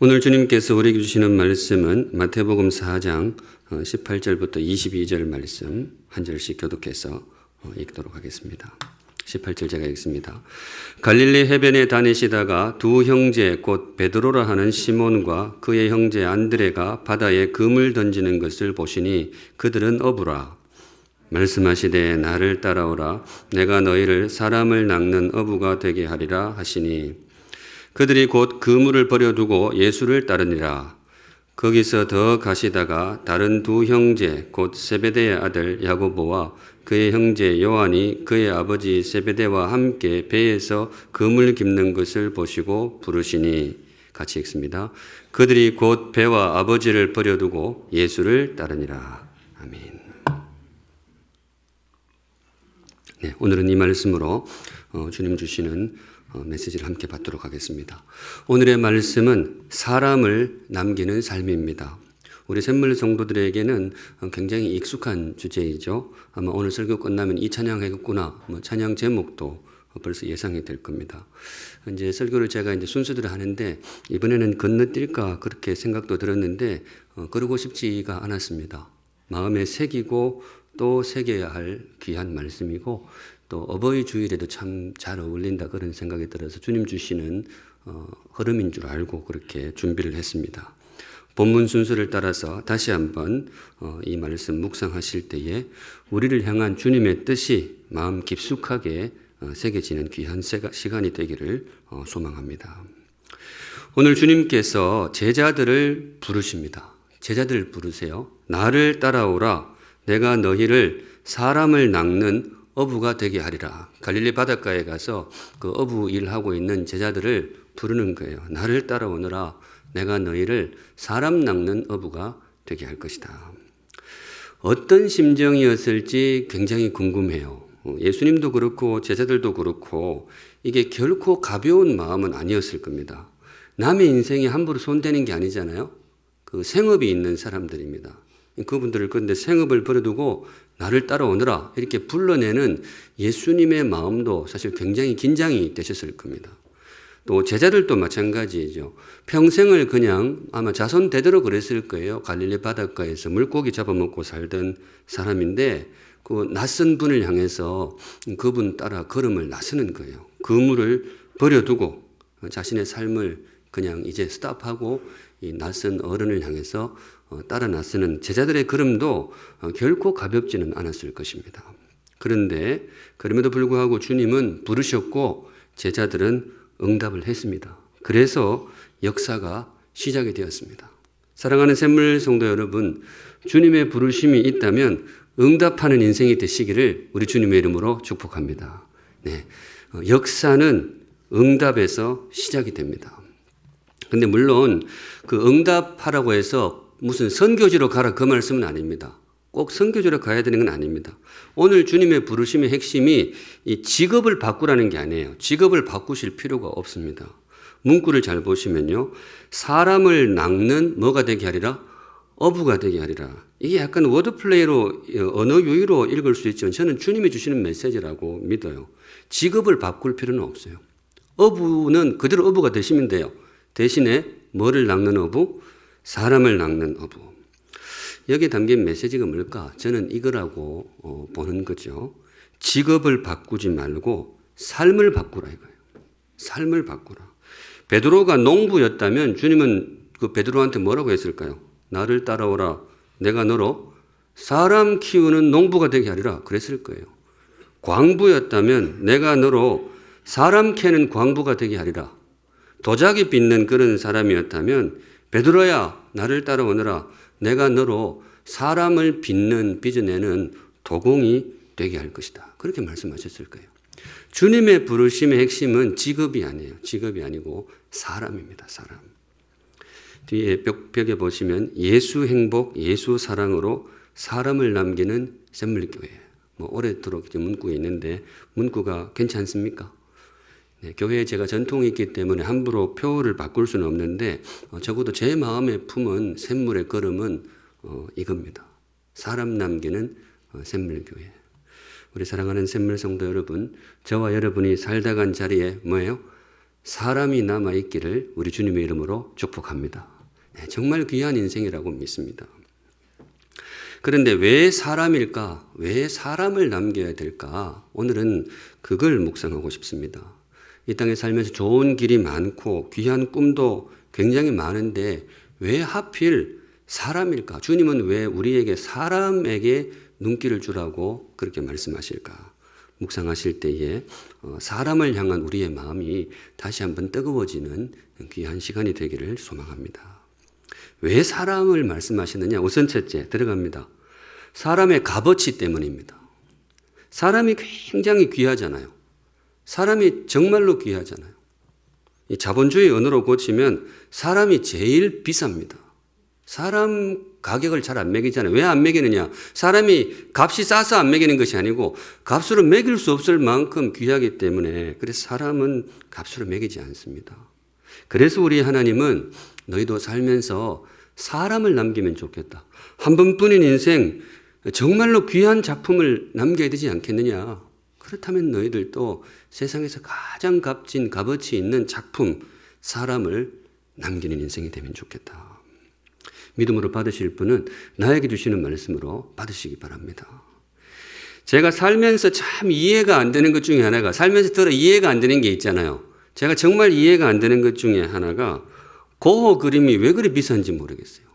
오늘 주님께서 우리에게 주시는 말씀은 마태복음 4장 18절부터 22절 말씀 한 절씩 교독해서 읽도록 하겠습니다. 18절 제가 읽습니다. 갈릴리 해변에 다니시다가 두 형제 곧 베드로라 하는 시몬과 그의 형제 안드레가 바다에 금을 던지는 것을 보시니 그들은 어부라. 말씀하시되 나를 따라오라. 내가 너희를 사람을 낚는 어부가 되게 하리라 하시니 그들이 곧 그물을 버려두고 예수를 따르니라. 거기서 더 가시다가 다른 두 형제 곧 세베대의 아들 야고보와 그의 형제 요한이 그의 아버지 세베대와 함께 배에서 그물 깁는 것을 보시고 부르시니, 같이 읽습니다. 그들이 곧 배와 아버지를 버려두고 예수를 따르니라. 아멘. 네, 오늘은 이 말씀으로 주님 주시는 메시지를 함께 받도록 하겠습니다. 오늘의 말씀은 사람을 남기는 삶입니다. 우리 샘물 성도들에게는 굉장히 익숙한 주제이죠. 아마 오늘 설교 끝나면 이 찬양 하겠구나, 찬양 제목도 벌써 예상이 될 겁니다. 이제 설교를 제가 이제 순서대로 하는데 이번에는 건너뛸까 그렇게 생각도 들었는데 그러고 싶지가 않았습니다. 마음에 새기고 또 새겨야 할 귀한 말씀이고 또 어버이 주일에도 참 잘 어울린다 그런 생각이 들어서 주님 주시는 흐름인 줄 알고 그렇게 준비를 했습니다. 본문 순서를 따라서 다시 한번 이 말씀 묵상하실 때에 우리를 향한 주님의 뜻이 마음 깊숙하게 새겨지는 귀한 시간이 되기를 소망합니다. 오늘 주님께서 제자들을 부르십니다. 제자들을 부르세요. 나를 따라오라. 내가 너희를 사람을 낚는 어부가 되게 하리라. 갈릴리 바닷가에 가서 그 어부 일하고 있는 제자들을 부르는 거예요. 나를 따라오너라. 내가 너희를 사람 낚는 어부가 되게 할 것이다. 어떤 심정이었을지 굉장히 궁금해요. 예수님도 그렇고 제자들도 그렇고 이게 결코 가벼운 마음은 아니었을 겁니다. 남의 인생에 함부로 손대는 게 아니잖아요. 그 생업이 있는 사람들입니다. 그분들을 그런데 생업을 버려두고 나를 따라오너라 이렇게 불러내는 예수님의 마음도 사실 굉장히 긴장이 되셨을 겁니다. 또 제자들도 마찬가지죠. 평생을 그냥 아마 자손 대대로 그랬을 거예요. 갈릴리 바닷가에서 물고기 잡아먹고 살던 사람인데 그 낯선 분을 향해서 그분 따라 걸음을 나서는 거예요. 그물을 버려두고 자신의 삶을 그냥 이제 스탑하고 이 낯선 어른을 향해서 따라 나서는 제자들의 걸음도 결코 가볍지는 않았을 것입니다. 그런데 그럼에도 불구하고 주님은 부르셨고 제자들은 응답을 했습니다. 그래서 역사가 시작이 되었습니다. 사랑하는 샘물 성도 여러분, 주님의 부르심이 있다면 응답하는 인생이 되시기를 우리 주님의 이름으로 축복합니다. 네, 역사는 응답에서 시작이 됩니다. 근데 물론 그 응답하라고 해서 무슨 선교지로 가라 그 말씀은 아닙니다. 꼭 선교지로 가야 되는 건 아닙니다. 오늘 주님의 부르심의 핵심이 이 직업을 바꾸라는 게 아니에요. 직업을 바꾸실 필요가 없습니다. 문구를 잘 보시면요. 사람을 낚는 뭐가 되게 하리라? 어부가 되게 하리라. 이게 약간 워드플레이로 언어 유희로 읽을 수 있지만 저는 주님이 주시는 메시지라고 믿어요. 직업을 바꿀 필요는 없어요. 어부는 그대로 어부가 되시면 돼요. 대신에 뭐를 낚는 어부? 사람을 낚는 어부. 여기에 담긴 메시지가 뭘까? 저는 이거라고 보는 거죠. 직업을 바꾸지 말고 삶을 바꾸라 이거예요. 삶을 바꾸라. 베드로가 농부였다면 주님은 그 베드로한테 뭐라고 했을까요? 나를 따라오라. 내가 너로 사람 키우는 농부가 되게 하리라. 그랬을 거예요. 광부였다면 내가 너로 사람 캐는 광부가 되게 하리라. 도자기 빚는 그런 사람이었다면 베드로야 나를 따라오너라. 내가 너로 사람을 빚어내는 도공이 되게 할 것이다. 그렇게 말씀하셨을 거예요. 주님의 부르심의 핵심은 직업이 아니에요. 직업이 아니고 사람입니다. 사람. 뒤에 벽에 보시면 예수 행복, 예수 사랑으로 사람을 남기는 샘물교회. 오래도록 문구가 있는데 문구가 괜찮습니까? 네, 교회에 제가 전통이 있기 때문에 함부로 표를 바꿀 수는 없는데 적어도 제 마음에 품은 샘물의 걸음은 이겁니다. 사람 남기는 샘물교회. 우리 사랑하는 샘물 성도 여러분, 저와 여러분이 살다 간 자리에 뭐예요? 사람이 남아있기를 우리 주님의 이름으로 축복합니다. 네, 정말 귀한 인생이라고 믿습니다. 그런데 왜 사람일까? 왜 사람을 남겨야 될까? 오늘은 그걸 묵상하고 싶습니다. 이 땅에 살면서 좋은 길이 많고 귀한 꿈도 굉장히 많은데 왜 하필 사람일까? 주님은 왜 우리에게 사람에게 눈길을 주라고 그렇게 말씀하실까? 묵상하실 때에 사람을 향한 우리의 마음이 다시 한번 뜨거워지는 귀한 시간이 되기를 소망합니다. 왜 사람을 말씀하시느냐? 우선 첫째 들어갑니다. 사람의 값어치 때문입니다. 사람이 굉장히 귀하잖아요. 사람이 정말로 귀하잖아요. 이 자본주의 언어로 고치면 사람이 제일 비쌉니다. 사람 가격을 잘 안 매기잖아요. 왜 안 매기느냐? 사람이 값이 싸서 안 매기는 것이 아니고 값으로 매길 수 없을 만큼 귀하기 때문에 그래서 사람은 값으로 매기지 않습니다. 그래서 우리 하나님은 너희도 살면서 사람을 남기면 좋겠다. 한 번뿐인 인생 정말로 귀한 작품을 남겨야 되지 않겠느냐. 그렇다면 너희들도 세상에서 가장 값진 값어치 있는 작품, 사람을 남기는 인생이 되면 좋겠다. 믿음으로 받으실 분은 나에게 주시는 말씀으로 받으시기 바랍니다. 제가 살면서 참 이해가 안 되는 것 중에 하나가 살면서 들어 이해가 안 되는 게 있잖아요. 제가 정말 이해가 안 되는 것 중에 하나가 고흐 그림이 왜 그리 비싼지 모르겠어요.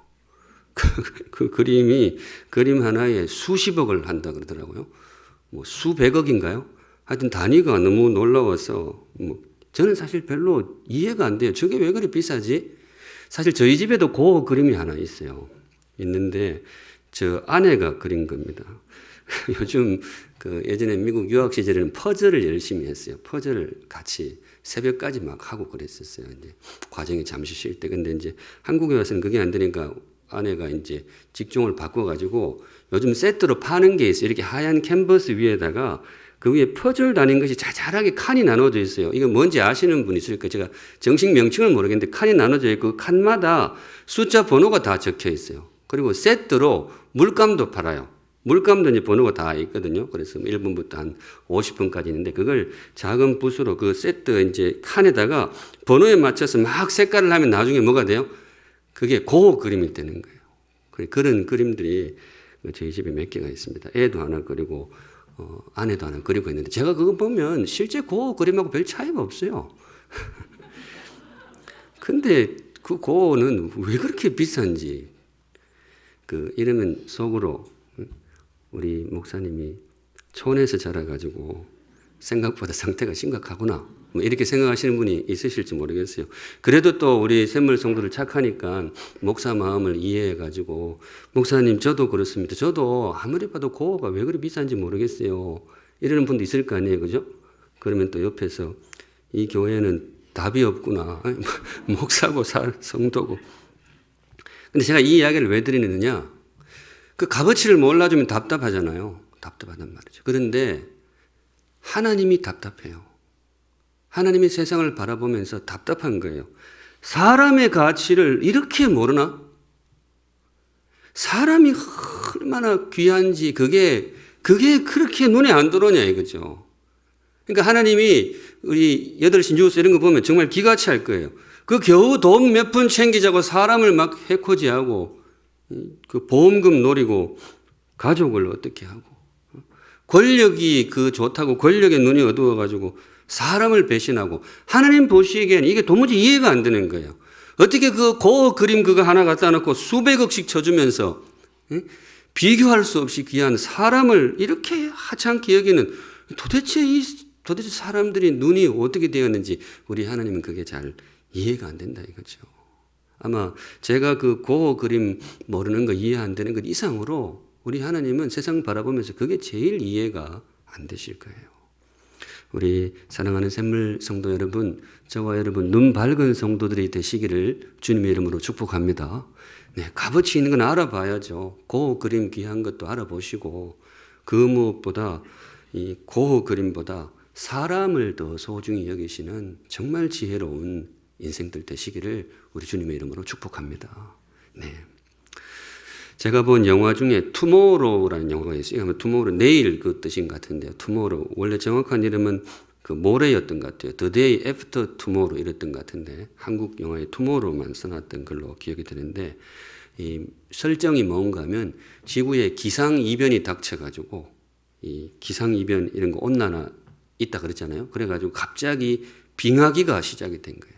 그 그림이 그림 하나에 수십억을 한다 그러더라고요. 뭐 수백억인가요? 하여튼 단위가 너무 놀라워서 저는 사실 별로 이해가 안 돼요. 저게 왜 그리 비싸지? 사실 저희 집에도 고흐 그림이 하나 있어요. 있는데 저 아내가 그린 겁니다. 요즘 예전에 미국 유학 시절에는 퍼즐을 열심히 했어요. 퍼즐을 같이 새벽까지 막 하고 그랬었어요. 이제 과정이 잠시 쉴 때. 근데 이제 한국에 와서는 그게 안 되니까 아내가 이제 직종을 바꿔가지고 요즘 세트로 파는 게 있어요. 이렇게 하얀 캔버스 위에다가 그 위에 퍼즐 다닌 것이 자잘하게 칸이 나눠져 있어요. 이거 뭔지 아시는 분 있을까? 제가 정식 명칭을 모르겠는데 칸이 나눠져 있고 그 칸마다 숫자 번호가 다 적혀 있어요. 그리고 세트로 물감도 팔아요. 물감도 이제 번호가 다 있거든요. 그래서 1번부터 한 50번까지 있는데 그걸 작은 붓으로 그 세트 이제 칸에다가 번호에 맞춰서 막 색깔을 하면 나중에 뭐가 돼요? 그게 고흐 그림이 되는 거예요. 그런 그림들이 저희 집에 몇 개가 있습니다. 애도 하나 그리고 아내도 하나 그리고 있는데 제가 그거 보면 실제 고흐 그림하고 별 차이가 없어요. 근데 그 고흐는 왜 그렇게 비싼지 이러면 속으로 우리 목사님이 촌에서 자라가지고 생각보다 상태가 심각하구나. 이렇게 생각하시는 분이 있으실지 모르겠어요. 그래도 또 우리 샘물 성도들 착하니까 목사 마음을 이해해가지고 목사님 저도 그렇습니다. 저도 아무리 봐도 고흐가 왜 그리 비싼지 모르겠어요. 이러는 분도 있을 거 아니에요. 그죠? 그러면 또 옆에서 이 교회는 답이 없구나. 목사고 성도고. 근데 제가 이 이야기를 왜 드리느냐. 그 값어치를 몰라주면 답답하잖아요. 답답하단 말이죠. 그런데 하나님이 답답해요. 하나님이 세상을 바라보면서 답답한 거예요. 사람의 가치를 이렇게 모르나? 사람이 얼마나 귀한지 그게 그렇게 눈에 안 들어오냐 이거죠. 그러니까 하나님이 우리 8시 뉴스 이런 거 보면 정말 기가 찰 거예요. 그 겨우 돈 몇 푼 챙기자고 사람을 막 해코지하고 그 보험금 노리고 가족을 어떻게 하고 권력이 좋다고 권력의 눈이 어두워가지고 사람을 배신하고 하나님 보시기에는 이게 도무지 이해가 안 되는 거예요. 어떻게 그 고흐 그림 그거 하나 갖다 놓고 수백억씩 쳐주면서 비교할 수 없이 귀한 사람을 이렇게 하찮게 여기는 도대체 사람들이 눈이 어떻게 되었는지 우리 하나님은 그게 잘 이해가 안 된다 이거죠. 아마 제가 그 고흐 그림 모르는 거 이해 안 되는 것 이상으로 우리 하나님은 세상 바라보면서 그게 제일 이해가 안 되실 거예요. 우리 사랑하는 샘물 성도 여러분, 저와 여러분 눈 밝은 성도들이 되시기를 주님의 이름으로 축복합니다. 네, 값어치 있는 건 알아봐야죠. 고흐 그림 귀한 것도 알아보시고 그 무엇보다 이 고흐 그림보다 사람을 더 소중히 여기시는 정말 지혜로운 인생들 되시기를 우리 주님의 이름으로 축복합니다. 네. 제가 본 영화 중에 투모로우라는 영화가 있어요. 투모로우 내일 그 뜻인 것 같은데요. 투모로우 원래 정확한 이름은 그 모레였던 것 같아요. The Day After Tomorrow 이랬던 것 같은데 한국 영화의 투모로우만 써놨던 걸로 기억이 되는데 이 설정이 뭔가 하면 지구에 기상이변이 닥쳐가지고 이 기상이변 이런 거 온난화 있다 그랬잖아요. 그래가지고 갑자기 빙하기가 시작이 된 거예요.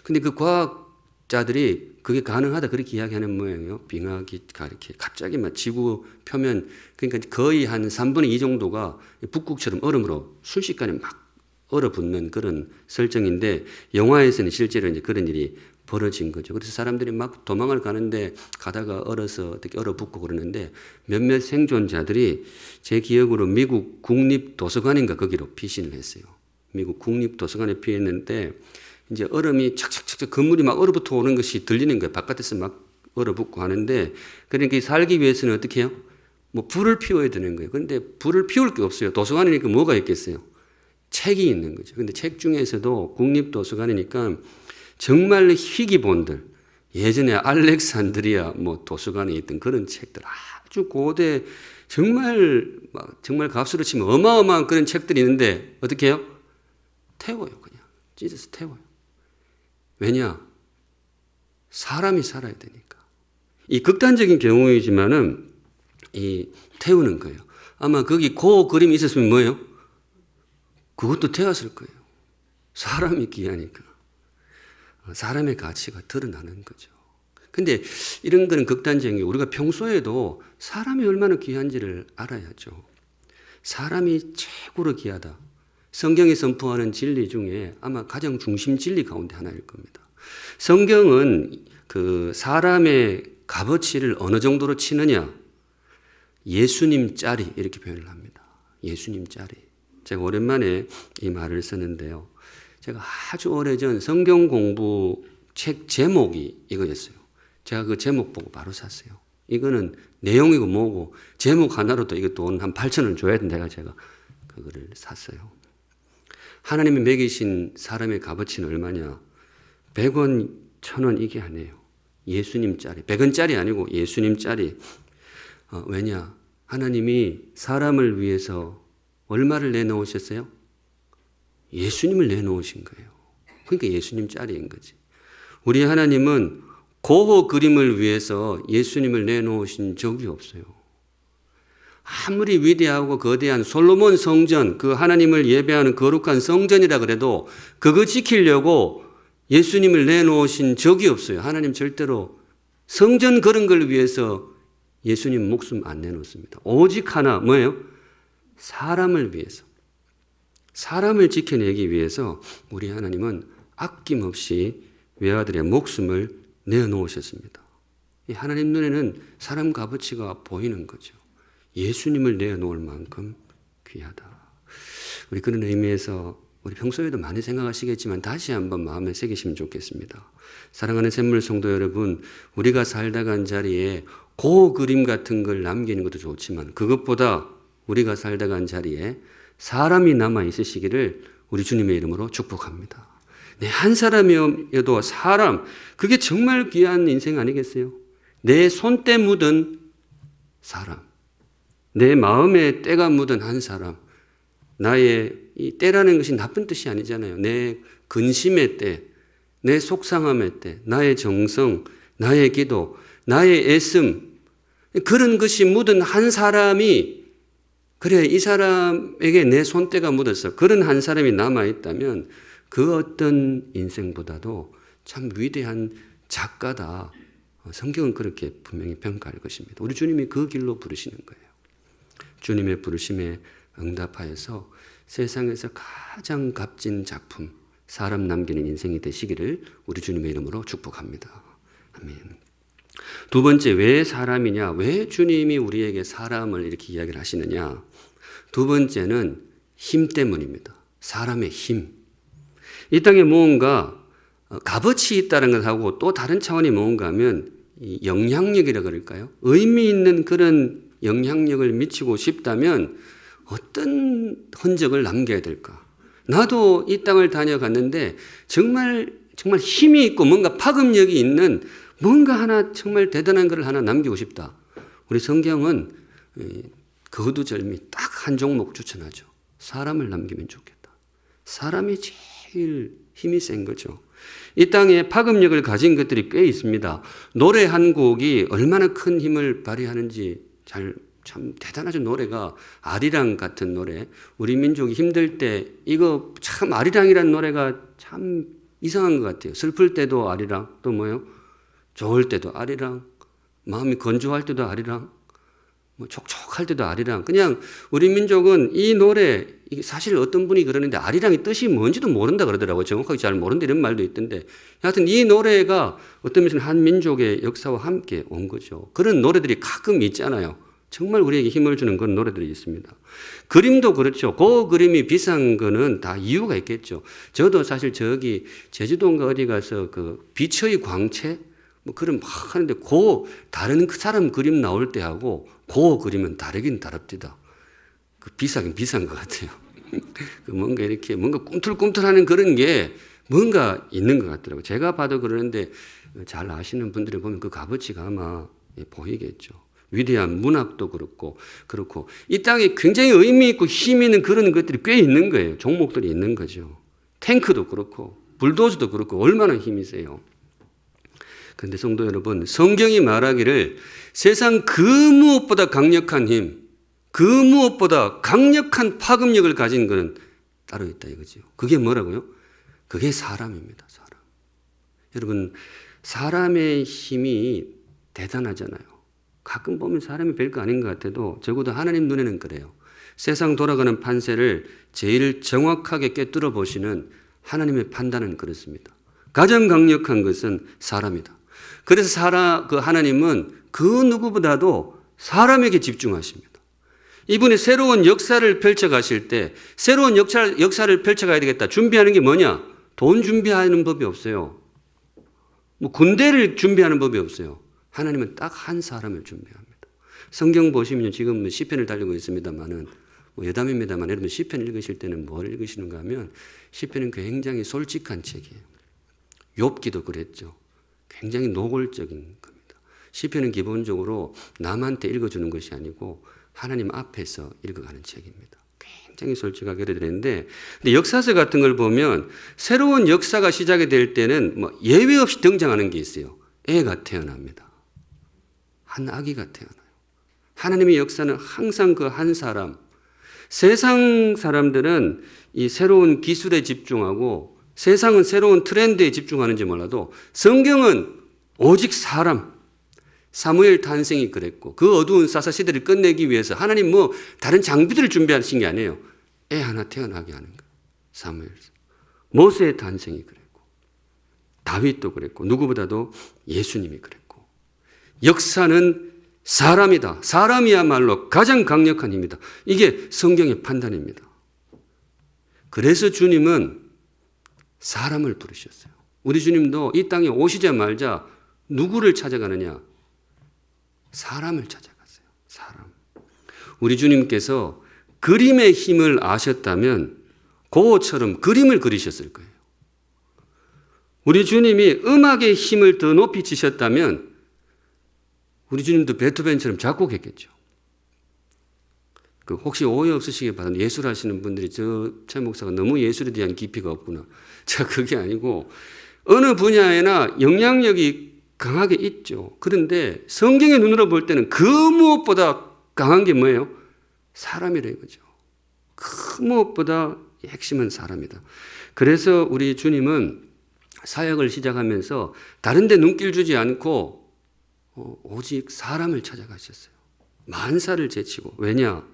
근데 그 과학자들이 그게 가능하다 그렇게 이야기하는 모양이에요. 빙하기가 이렇게 갑자기 막 지구 표면 그러니까 거의 한 3분의 2 정도가 북극처럼 얼음으로 순식간에 막 얼어붙는 그런 설정인데 영화에서는 실제로 이제 그런 일이 벌어진 거죠. 그래서 사람들이 막 도망을 가는데 가다가 얼어서 어떻게 얼어붙고 그러는데 몇몇 생존자들이 제 기억으로 미국 국립도서관인가 거기로 피신을 했어요. 미국 국립도서관에 피했는데 이제 얼음이 착착착착 건물이 막 얼어붙어 오는 것이 들리는 거예요. 바깥에서 막 얼어붙고 하는데 그러니까 살기 위해서는 어떻게 해요? 뭐 불을 피워야 되는 거예요. 그런데 불을 피울 게 없어요. 도서관이니까 뭐가 있겠어요? 책이 있는 거죠. 근데 책 중에서도 국립도서관이니까 정말 희귀본들, 예전에 알렉산드리아 뭐 도서관에 있던 그런 책들, 아주 고대, 정말 값으로 치면 어마어마한 그런 책들이 있는데 어떻게 해요? 태워요, 그냥. 찢어서 태워요. 왜냐? 사람이 살아야 되니까. 이 극단적인 경우이지만은 이 태우는 거예요. 아마 거기 그 그림이 있었으면 뭐예요? 그것도 태웠을 거예요. 사람이 귀하니까. 사람의 가치가 드러나는 거죠. 근데 이런 거는 극단적인 게 우리가 평소에도 사람이 얼마나 귀한지를 알아야죠. 사람이 최고로 귀하다. 성경이 선포하는 진리 중에 아마 가장 중심 진리 가운데 하나일 겁니다. 성경은 그 사람의 값어치를 어느 정도로 치느냐? 예수님짜리 이렇게 표현을 합니다. 예수님짜리. 제가 오랜만에 이 말을 쓰는데요. 제가 아주 오래전 성경 공부 책 제목이 이거였어요. 제가 그 제목 보고 바로 샀어요. 이거는 내용이고 뭐고 제목 하나로도 이거 돈 한 8,000원 줘야 된다. 제가 그거를 샀어요. 하나님이 매기신 사람의 값어치는 얼마냐? 100원, 1,000원 이게 아니에요. 예수님짜리. 100원짜리 아니고 예수님짜리. 왜냐? 하나님이 사람을 위해서 얼마를 내놓으셨어요? 예수님을 내놓으신 거예요. 그러니까 예수님짜리인 거지. 우리 하나님은 그 그림을 위해서 예수님을 내놓으신 적이 없어요. 아무리 위대하고 거대한 솔로몬 성전, 그 하나님을 예배하는 거룩한 성전이라 그래도 그거 지키려고 예수님을 내놓으신 적이 없어요. 하나님 절대로 성전 그런 걸 위해서 예수님 목숨 안 내놓습니다. 오직 하나 뭐예요? 사람을 위해서. 사람을 지켜내기 위해서 우리 하나님은 아낌없이 외아들의 목숨을 내놓으셨습니다. 하나님 눈에는 사람 값어치가 보이는 거죠. 예수님을 내놓을 만큼 귀하다. 우리 그런 의미에서 우리 평소에도 많이 생각하시겠지만 다시 한번 마음에 새기시면 좋겠습니다. 사랑하는 샘물 성도 여러분, 우리가 살다 간 자리에 그 그림 같은 걸 남기는 것도 좋지만 그것보다 우리가 살다 간 자리에 사람이 남아 있으시기를 우리 주님의 이름으로 축복합니다. 네, 한 사람이어도 사람, 그게 정말 귀한 인생 아니겠어요? 내 손때 묻은 사람, 내 마음에 때가 묻은 한 사람, 나의 이 때라는 것이 나쁜 뜻이 아니잖아요. 내 근심의 때, 내 속상함의 때, 나의 정성, 나의 기도, 나의 애씀, 그런 것이 묻은 한 사람이 그래 이 사람에게 내 손때가 묻어서 그런 한 사람이 남아있다면 그 어떤 인생보다도 참 위대한 작가다. 성경은 그렇게 분명히 평가할 것입니다. 우리 주님이 그 길로 부르시는 거예요. 주님의 부르심에 응답하여서 세상에서 가장 값진 작품, 사람 남기는 인생이 되시기를 우리 주님의 이름으로 축복합니다. 아멘. 두 번째, 왜 사람이냐? 왜 주님이 우리에게 사람을 이렇게 이야기를 하시느냐? 두 번째는 힘 때문입니다. 사람의 힘. 이 땅에 무언가 값어치 있다는 것하고 또 다른 차원이 뭔가 하면 영향력이라 그럴까요? 의미 있는 그런 영향력을 미치고 싶다면 어떤 흔적을 남겨야 될까? 나도 이 땅을 다녀갔는데 정말 힘이 있고 뭔가 파급력이 있는 뭔가 하나 정말 대단한 것을 하나 남기고 싶다. 우리 성경은 거두절미 딱 한 종목 추천하죠. 사람을 남기면 좋겠다. 사람이 제일 힘이 센 거죠. 이 땅에 파급력을 가진 것들이 꽤 있습니다. 노래 한 곡이 얼마나 큰 힘을 발휘하는지 참 대단하죠. 노래가 아리랑 같은 노래. 우리 민족이 힘들 때 이거 참 아리랑이라는 노래가 참 이상한 것 같아요. 슬플 때도 아리랑, 또 뭐요? 좋을 때도 아리랑, 마음이 건조할 때도 아리랑, 뭐 촉촉할 때도 아리랑. 그냥 우리 민족은 이 노래, 이게 사실 어떤 분이 그러는데 아리랑의 뜻이 뭔지도 모른다 그러더라고요. 정확하게 잘 모른다 이런 말도 있던데. 하여튼 이 노래가 어떤 면에서는 한 민족의 역사와 함께 온 거죠. 그런 노래들이 가끔 있잖아요. 정말 우리에게 힘을 주는 그런 노래들이 있습니다. 그림도 그렇죠. 그 그림이 비싼 거는 다 이유가 있겠죠. 저도 사실 저기 제주도인가 어디 가서 그 빛의 광채 뭐 그런 막 하는데 다른 그 사람 그림 나올 때하고 그 그림은 다르긴 다릅니다. 그 비싸긴 비싼 것 같아요. 그 뭔가 이렇게 뭔가 꿈틀꿈틀하는 그런 게 뭔가 있는 것 같더라고요. 제가 봐도 그러는데 잘 아시는 분들이 보면 그 값어치가 아마 보이겠죠. 위대한 문학도 그렇고 이 땅에 굉장히 의미 있고 힘 있는 그런 것들이 꽤 있는 거예요. 종목들이 있는 거죠. 탱크도 그렇고 불도저도 그렇고 얼마나 힘이 세요. 그런데 성도 여러분, 성경이 말하기를 세상 그 무엇보다 강력한 힘, 그 무엇보다 강력한 파급력을 가진 것은 따로 있다 이거죠. 그게 뭐라고요? 그게 사람입니다. 사람. 여러분, 사람의 힘이 대단하잖아요. 가끔 보면 사람이 별거 아닌 것 같아도 적어도 하나님 눈에는 그래요. 세상 돌아가는 판세를 제일 정확하게 꿰뚫어 보시는 하나님의 판단은 그렇습니다. 가장 강력한 것은 사람이다. 그래서 하나님은 그 누구보다도 사람에게 집중하십니다. 이분이 새로운 역사를 펼쳐가실 때 새로운 역사를 펼쳐가야 되겠다. 준비하는 게 뭐냐? 돈 준비하는 법이 없어요. 뭐 군대를 준비하는 법이 없어요. 하나님은 딱 한 사람을 준비합니다. 성경 보시면 지금 시편을 달리고 있습니다만은 여담입니다만 여러분 시편 읽으실 때는 뭘 읽으시는가 하면 시편은 굉장히 솔직한 책이에요. 욥기도 그랬죠. 굉장히 노골적인 겁니다. 시편은 기본적으로 남한테 읽어주는 것이 아니고 하나님 앞에서 읽어가는 책입니다. 굉장히 솔직하게 되는데 근데 역사서 같은 걸 보면 새로운 역사가 시작이 될 때는 예외 없이 등장하는 게 있어요. 애가 태어납니다. 한 아기가 태어나요. 하나님의 역사는 항상 그 한 사람. 세상 사람들은 이 새로운 기술에 집중하고 세상은 새로운 트렌드에 집중하는지 몰라도 성경은 오직 사람. 사무엘 탄생이 그랬고 그 어두운 사사시대를 끝내기 위해서 하나님 다른 장비들을 준비하신 게 아니에요. 애 하나 태어나게 하는 거예요. 사무엘. 모세의 탄생이 그랬고 다윗도 그랬고 누구보다도 예수님이 그랬고 역사는 사람이다. 사람이야말로 가장 강력한 힘이다. 이게 성경의 판단입니다. 그래서 주님은 사람을 부르셨어요. 우리 주님도 이 땅에 오시자마자 누구를 찾아가느냐? 사람을 찾아갔어요. 사람. 우리 주님께서 그림의 힘을 아셨다면 그처럼 그림을 그리셨을 거예요. 우리 주님이 음악의 힘을 더 높이 치셨다면 우리 주님도 베토벤처럼 작곡했겠죠. 혹시 오해 없으시게 바랍니다. 예술하시는 분들이 최 목사가 너무 예술에 대한 깊이가 없구나. 자, 그게 아니고 어느 분야에나 영향력이 강하게 있죠. 그런데 성경의 눈으로 볼 때는 그 무엇보다 강한 게 뭐예요? 사람이라 이거죠. 그 무엇보다 핵심은 사람이다. 그래서 우리 주님은 사역을 시작하면서 다른 데 눈길 주지 않고 오직 사람을 찾아가셨어요. 만사를 제치고. 왜냐?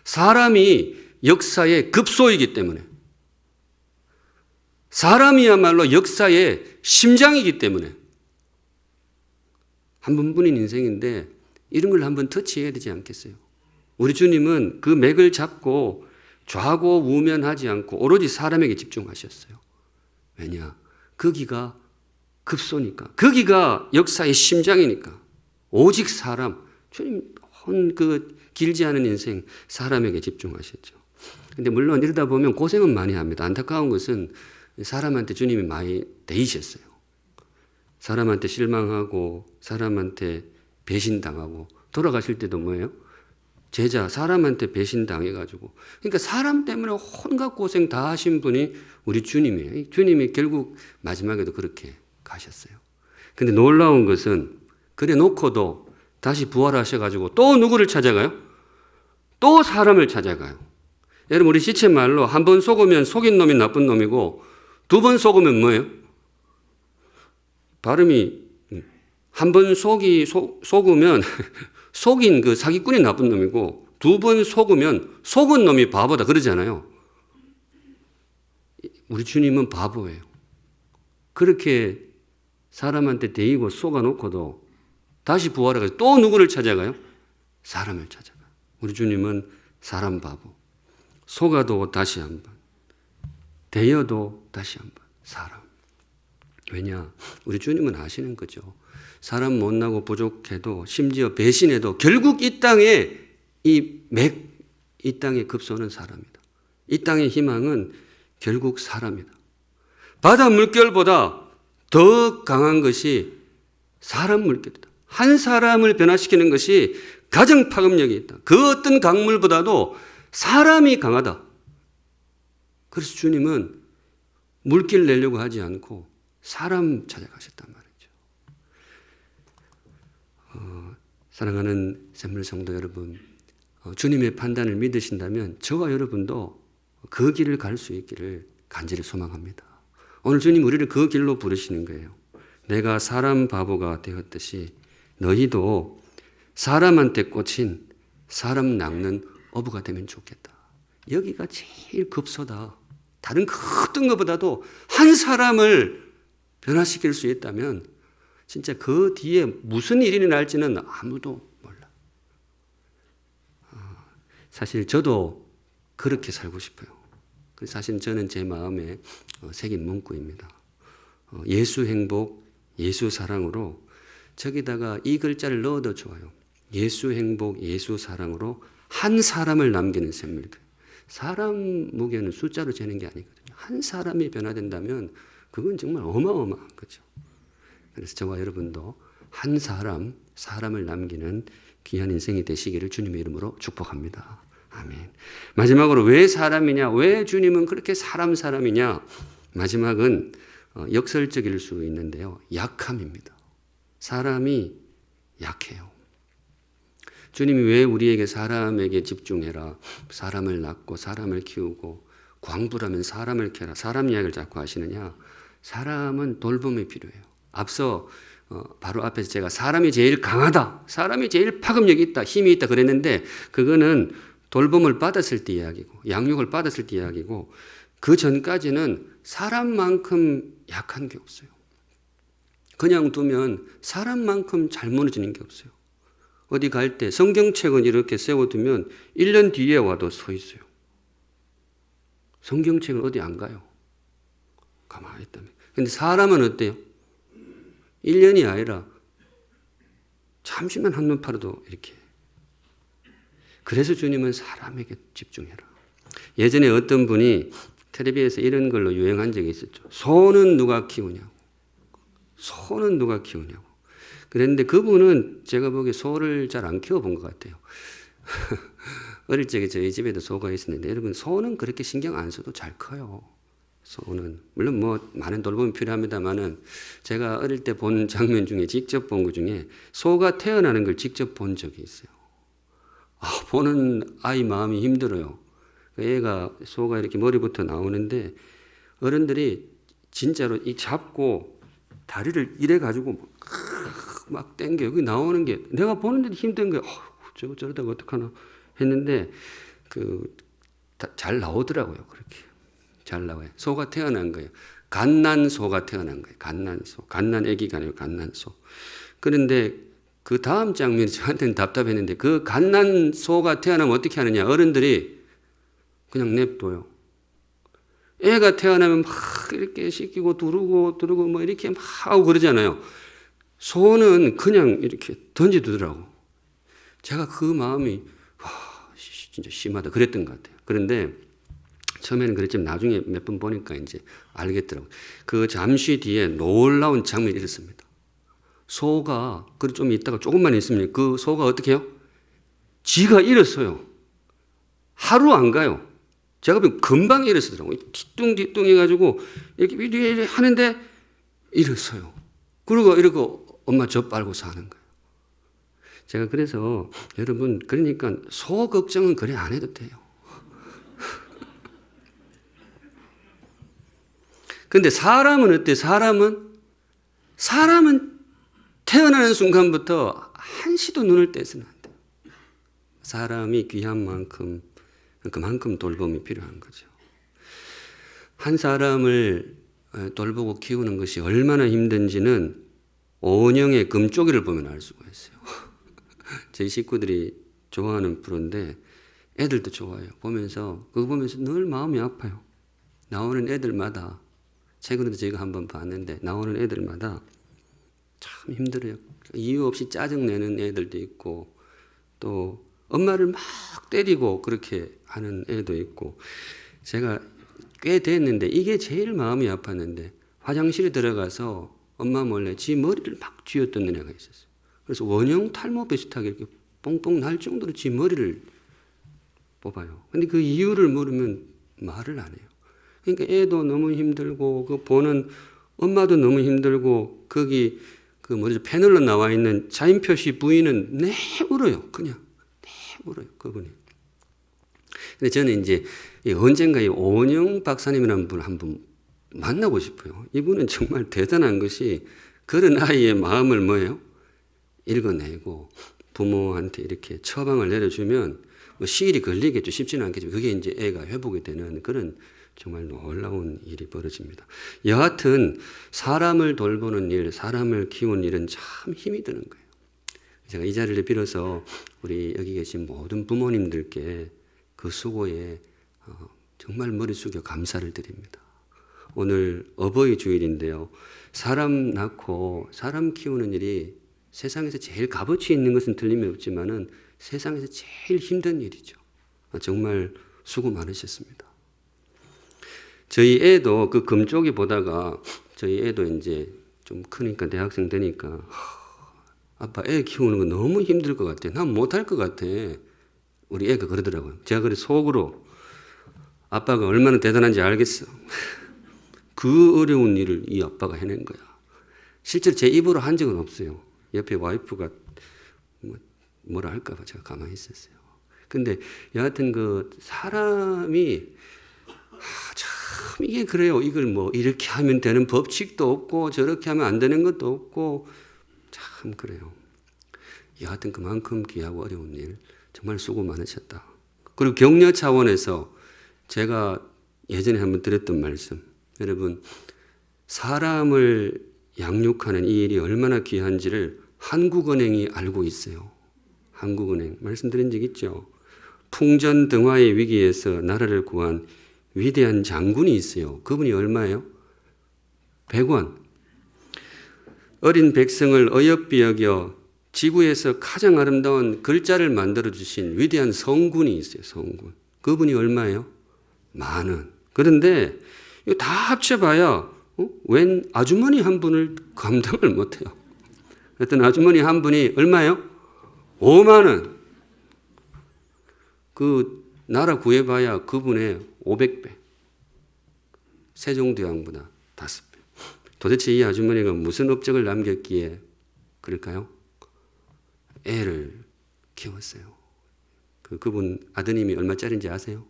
사람이 역사의 급소이기 때문에. 사람이야말로 역사의 심장이기 때문에. 한 번뿐인 인생인데 이런 걸 한번 터치해야 되지 않겠어요? 우리 주님은 그 맥을 잡고 좌고 우면하지 않고 오로지 사람에게 집중하셨어요. 왜냐? 거기가 급소니까. 거기가 역사의 심장이니까. 오직 사람. 주님 길지 않은 인생 사람에게 집중하셨죠. 근데 물론 이러다 보면 고생은 많이 합니다. 안타까운 것은 사람한테 주님이 많이 데이셨어요. 사람한테 실망하고 사람한테 배신당하고 돌아가실 때도 뭐예요? 제자, 사람한테 배신당해가지고. 그러니까 사람 때문에 온갖 고생 다 하신 분이 우리 주님이에요. 주님이 결국 마지막에도 그렇게 가셨어요. 근데 놀라운 것은 그래 놓고도 다시 부활하셔가지고 또 누구를 찾아가요? 또 사람을 찾아가요. 여러분, 우리 시체 말로 한 번 속으면 속인 놈이 나쁜 놈이고 두 번 속으면 뭐예요? 발음이 한 번 속으면 속인 그 사기꾼이 나쁜 놈이고 두 번 속으면 속은 놈이 바보다 그러잖아요. 우리 주님은 바보예요. 그렇게 사람한테 데이고 속아놓고도 다시 부활해서 또 누구를 찾아가요? 사람을 찾아가요. 우리 주님은 사람 바보. 속아도 다시 한 번. 데여도 다시 한 번. 사람. 왜냐? 우리 주님은 아시는 거죠. 사람 못나고 부족해도 심지어 배신해도 결국 이 땅에 이 땅의 급소는 사람이다. 이 땅의 희망은 결국 사람이다. 바다 물결보다 더 강한 것이 사람 물결이다. 한 사람을 변화시키는 것이 가장 파급력이 있다. 그 어떤 강물보다도 사람이 강하다. 그래서 주님은 물길 내려고 하지 않고 사람 찾아가셨단 말이죠. 사랑하는 샘물 성도 여러분, 주님의 판단을 믿으신다면 저와 여러분도 그 길을 갈 수 있기를 간절히 소망합니다. 오늘 주님 우리를 그 길로 부르시는 거예요. 내가 사람 바보가 되었듯이 너희도 사람한테 꽂힌 사람 낚는 어부가 되면 좋겠다. 여기가 제일 급소다. 다른 그 어떤 것보다도 한 사람을 변화시킬 수 있다면 진짜 그 뒤에 무슨 일이 날지는 아무도 몰라. 사실 저도 그렇게 살고 싶어요. 사실 저는 제 마음에 새긴 문구입니다. 예수 행복, 예수 사랑으로 저기다가 이 글자를 넣어도 좋아요. 예수 행복, 예수 사랑으로 한 사람을 남기는 셈입니다. 사람 무게는 숫자로 재는 게 아니거든요. 한 사람이 변화된다면 그건 정말 어마어마한 거죠. 그래서 저와 여러분도 한 사람을 남기는 귀한 인생이 되시기를 주님의 이름으로 축복합니다. 아멘. 마지막으로 왜 사람이냐? 왜 주님은 그렇게 사람이냐? 마지막은 역설적일 수 있는데요. 약함입니다. 사람이 약해요. 주님이 왜 우리에게 사람에게 집중해라, 사람을 낳고 사람을 키우고 광부라면 사람을 캐라, 사람 이야기를 자꾸 하시느냐? 사람은 돌봄이 필요해요. 앞서 바로 앞에서 제가 사람이 제일 강하다, 사람이 제일 파급력이 있다, 힘이 있다 그랬는데 그거는 돌봄을 받았을 때 이야기고 양육을 받았을 때 이야기고 그 전까지는 사람만큼 약한 게 없어요. 그냥 두면 사람만큼 잘 무너지는 게 없어요. 어디 갈 때 성경책은 이렇게 세워두면 1년 뒤에 와도 서 있어요. 성경책은 어디 안 가요. 가만히 있다면. 근데 사람은 어때요? 1년이 아니라 잠시만 한눈 팔아도 이렇게. 그래서 주님은 사람에게 집중해라. 예전에 어떤 분이 텔레비에서 이런 걸로 유행한 적이 있었죠. 소는 누가 키우냐고. 소는 누가 키우냐고. 그랬는데 그분은 제가 보기에 소를 잘 안 키워본 것 같아요. 어릴 적에 저희 집에도 소가 있었는데 여러분 소는 그렇게 신경 안 써도 잘 커요. 소는 물론 뭐 많은 돌봄이 필요합니다만은 제가 어릴 때 본 장면 중에 직접 본 것 중에 소가 태어나는 걸 직접 본 적이 있어요. 보는 아이 마음이 힘들어요. 애가 소가 이렇게 머리부터 나오는데 어른들이 진짜로 이 잡고 다리를 이래 가지고 막 당겨 여기 나오는 게 내가 보는데도 힘든 거예요. 저거 저러다가 어떡하나 했는데 잘 나오더라고요. 그렇게 잘 나와요. 소가 태어난 거예요. 갓난 소가 태어난 거예요. 갓난 소. 갓난 애기가 아니고 갓난 소. 그런데 그 다음 장면이 저한테는 답답했는데 그 갓난 소가 태어나면 어떻게 하느냐. 어른들이 그냥 냅둬요. 애가 태어나면 막 이렇게 씻기고 두르고 뭐 이렇게 막 하고 그러잖아요. 소는 그냥 이렇게 던져두더라고. 제가 그 마음이 진짜 심하다 그랬던 것 같아요. 그런데 처음에는 그랬지만 나중에 몇 번 보니까 이제 알겠더라고요. 그 잠시 뒤에 놀라운 장면이 있었습니다. 소가 좀 있다가 조금만 있으면 그 소가 어떻게 해요? 지가 일었어요. 하루 안 가요. 제가 보면 금방 일었더라고요. 뒤뚱뒤뚱 해가지고 이렇게 하는데 일었어요. 그리고 이러고 엄마 젖 빨고 사는 거예요. 제가 그래서 여러분 그러니까 소 걱정은 그래 안 해도 돼요. 근데 사람은 어때? 사람은 태어나는 순간부터 한시도 눈을 떼서는 안 돼요. 사람이 귀한 만큼 그만큼 돌봄이 필요한 거죠. 한 사람을 돌보고 키우는 것이 얼마나 힘든지는 오은영의 금쪽이를 보면 알 수가 있어요. 저희 식구들이 좋아하는 프로인데 애들도 좋아해요. 그거 보면서 늘 마음이 아파요. 나오는 애들마다 최근에도 제가 한번 봤는데 나오는 애들마다 참 힘들어요. 이유 없이 짜증내는 애들도 있고 또 엄마를 막 때리고 그렇게 하는 애도 있고 제가 꽤 됐는데 이게 제일 마음이 아팠는데 화장실에 들어가서 엄마 몰래 지 머리를 막 쥐어뜯는 애가 있었어요. 그래서 원형 탈모 비슷하게 이렇게 뽕뽕 날 정도로 지 머리를 뽑아요. 근데 그 이유를 물으면 말을 안 해요. 그러니까 애도 너무 힘들고 그 보는 엄마도 너무 힘들고 거기 그 뭐죠 패널로 나와 있는 자인 표시 부인은 내 울어요. 그냥 내 울어요. 그분이. 근데 저는 이제 언젠가 이 오은영 박사님이라는 분을 한번 만나고 싶어요. 이분은 정말 대단한 것이 그런 아이의 마음을 뭐예요? 읽어내고 부모한테 이렇게 처방을 내려주면 뭐 시일이 걸리겠죠. 쉽지는 않겠지만 그게 이제 애가 회복이 되는 그런 정말 놀라운 일이 벌어집니다. 여하튼 사람을 돌보는 일, 사람을 키우는 일은 참 힘이 드는 거예요. 제가 이 자리를 빌어서 우리 여기 계신 모든 부모님들께 그 수고에 정말 머리 숙여 감사를 드립니다. 오늘 어버이 주일인데요. 사람 낳고 사람 키우는 일이 세상에서 제일 값어치 있는 것은 틀림이 없지만은 세상에서 제일 힘든 일이죠. 정말 수고 많으셨습니다. 저희 애도 그 금쪽이 보다가 저희 애도 이제 좀 크니까 대학생 되니까 아빠 애 키우는 거 너무 힘들 것 같아. 난 못할 것 같아. 우리 애가 그러더라고요. 제가 그래 속으로 아빠가 얼마나 대단한지 알겠어. 그 어려운 일을 이 아빠가 해낸 거야. 실제로 제 입으로 한 적은 없어요. 옆에 와이프가 뭐라 할까 봐 제가 가만히 있었어요. 근데 여하튼 그 사람이 참 이게 그래요. 이걸 뭐 이렇게 하면 되는 법칙도 없고 저렇게 하면 안 되는 것도 없고 참 그래요. 여하튼 그만큼 귀하고 어려운 일 정말 수고 많으셨다. 그리고 격려 차원에서 제가 예전에 한번 드렸던 말씀, 여러분 사람을 양육하는 이 일이 얼마나 귀한지를 한국은행이 알고 있어요. 한국은행 말씀드린 적 있죠. 풍전등화의 위기에서 나라를 구한 위대한 장군이 있어요. 그분이 얼마예요? 100원. 어린 백성을 어여삐 여겨 지구에서 가장 아름다운 글자를 만들어주신 위대한 성군이 있어요. 성군. 그분이 얼마예요? 10,000원. 그런데 이거 다 합쳐봐야 웬 아주머니 한 분을 감당을 못해요. 어떤 아주머니 한 분이 얼마예요? 50,000원. 그 나라 구해봐야 그분의 500배. 세종대왕보다 5배. 도대체 이 아주머니가 무슨 업적을 남겼기에 그럴까요? 애를 키웠어요. 그분 아드님이 얼마짜리인지 아세요?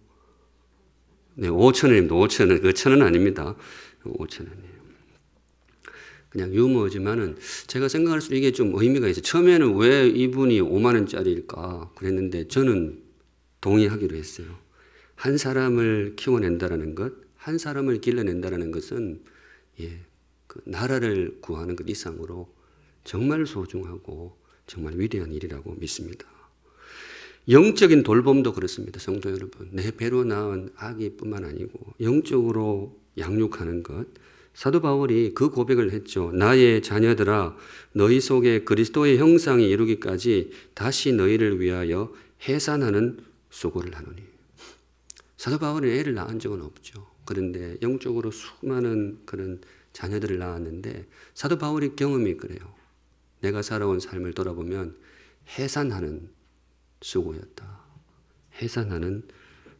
네, 5,000원입니다. 5,000원. 그 1,000원 아닙니다. 5,000원이에요. 그냥 유머지만은 제가 생각할수록 이게 좀 의미가 있어요. 처음에는 왜 이분이 50,000원짜리일까 그랬는데 저는 동의하기로 했어요. 한 사람을 키워낸다라는 것, 한 사람을 길러낸다라는 것은 그 나라를 구하는 것 이상으로 정말 소중하고 정말 위대한 일이라고 믿습니다. 영적인 돌봄도 그렇습니다. 성도 여러분. 내 배로 낳은 아기뿐만 아니고 영적으로 양육하는 것. 사도 바울이 그 고백을 했죠. 나의 자녀들아 너희 속에 그리스도의 형상이 이루기까지 다시 너희를 위하여 해산하는 수고를 하노니. 사도 바울은 애를 낳은 적은 없죠. 그런데 영적으로 수많은 그런 자녀들을 낳았는데 사도 바울의 경험이 그래요. 내가 살아온 삶을 돌아보면 해산하는 수고였다. 해산하는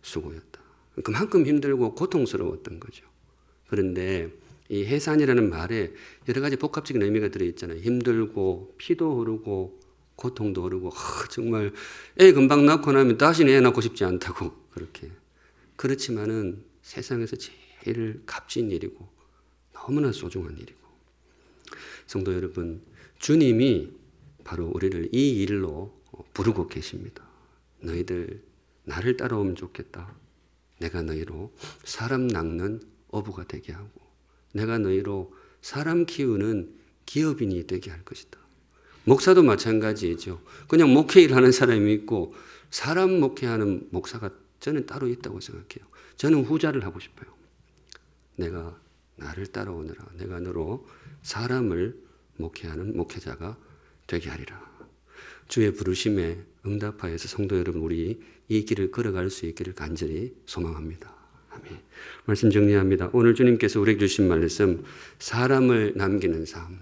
수고였다. 그만큼 힘들고 고통스러웠던 거죠. 그런데 이 해산이라는 말에 여러 가지 복합적인 의미가 들어있잖아요. 힘들고 피도 흐르고 고통도 흐르고 정말 애 금방 낳고 나면 다시는 애 낳고 싶지 않다고 그렇게. 그렇지만은 세상에서 제일 값진 일이고 너무나 소중한 일이고. 성도 여러분, 주님이 바로 우리를 이 일로 부르고 계십니다. 너희들 나를 따라오면 좋겠다. 내가 너희로 사람 낚는 어부가 되게 하고 내가 너희로 사람 키우는 기업인이 되게 할 것이다. 목사도 마찬가지죠. 그냥 목회 일하는 사람이 있고 사람 목회하는 목사가 저는 따로 있다고 생각해요. 저는 후자를 하고 싶어요. 내가 나를 따라오느라 내가 너로 사람을 목회하는 목회자가 되게 하리라. 주의 부르심에 응답하여서 성도 여러분 우리 이 길을 걸어갈 수 있기를 간절히 소망합니다. 아멘. 말씀 정리합니다. 오늘 주님께서 우리에게 주신 말씀 사람을 남기는 삶.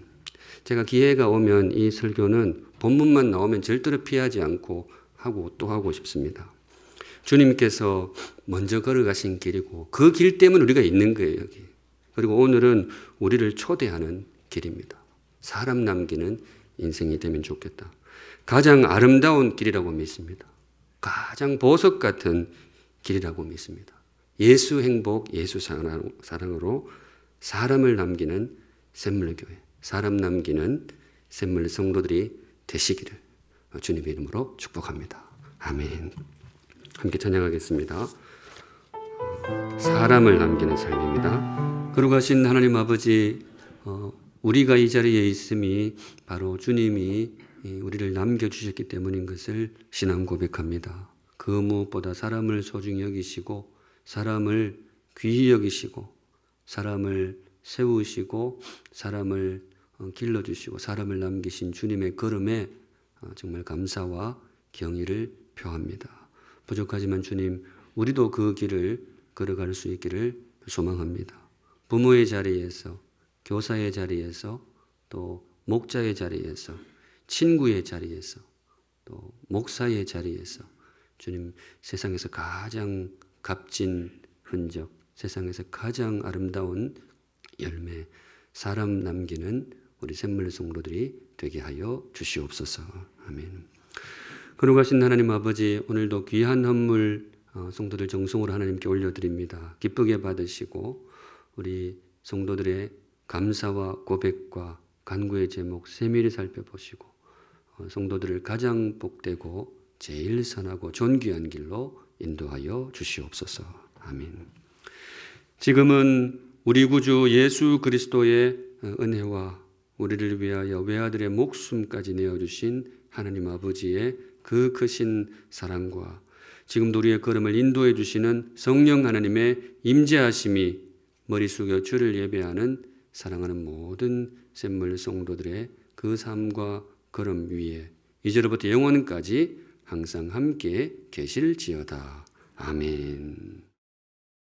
제가 기회가 오면 이 설교는 본문만 나오면 절대로 피하지 않고 하고 또 하고 싶습니다. 주님께서 먼저 걸어가신 길이고 그 길 때문에 우리가 있는 거예요. 여기. 그리고 오늘은 우리를 초대하는 길입니다. 사람 남기는 인생이 되면 좋겠다. 가장 아름다운 길이라고 믿습니다. 가장 보석 같은 길이라고 믿습니다. 예수 행복, 예수 사랑으로 사람을 남기는 샘물교회, 사람 남기는 샘물 성도들이 되시기를 주님의 이름으로 축복합니다. 아멘. 함께 찬양하겠습니다. 사람을 남기는 삶입니다. 거룩하신 하나님 아버지, 우리가 이 자리에 있음이 바로 주님이 우리를 남겨주셨기 때문인 것을 신앙 고백합니다. 그 무엇보다 사람을 소중히 여기시고 사람을 귀히 여기시고 사람을 세우시고 사람을 길러주시고 사람을 남기신 주님의 걸음에 정말 감사와 경의를 표합니다. 부족하지만 주님, 우리도 그 길을 걸어갈 수 있기를 소망합니다. 부모의 자리에서, 교사의 자리에서, 또 목자의 자리에서, 친구의 자리에서, 또 목사의 자리에서 주님 세상에서 가장 값진 흔적, 세상에서 가장 아름다운 열매, 사람 남기는 우리 샘물 성도들이 되게 하여 주시옵소서. 아멘. 거룩하신 하나님 아버지, 오늘도 귀한 헌물 성도들 정성으로 하나님께 올려드립니다. 기쁘게 받으시고 우리 성도들의 감사와 고백과 간구의 제목 세밀히 살펴보시고 성도들을 가장 복되고 제일 선하고 존귀한 길로 인도하여 주시옵소서. 아멘. 지금은 우리 구주 예수 그리스도의 은혜와 우리를 위하여 외아들의 목숨까지 내어주신 하나님 아버지의 그 크신 사랑과 지금도 우리의 걸음을 인도해 주시는 성령 하나님의 임재하심이 머리 숙여 주를 예배하는 사랑하는 모든 샘물 성도들의 그 삶과 걸음 위에 이제로부터 영원까지 항상 함께 계실지어다. 아멘.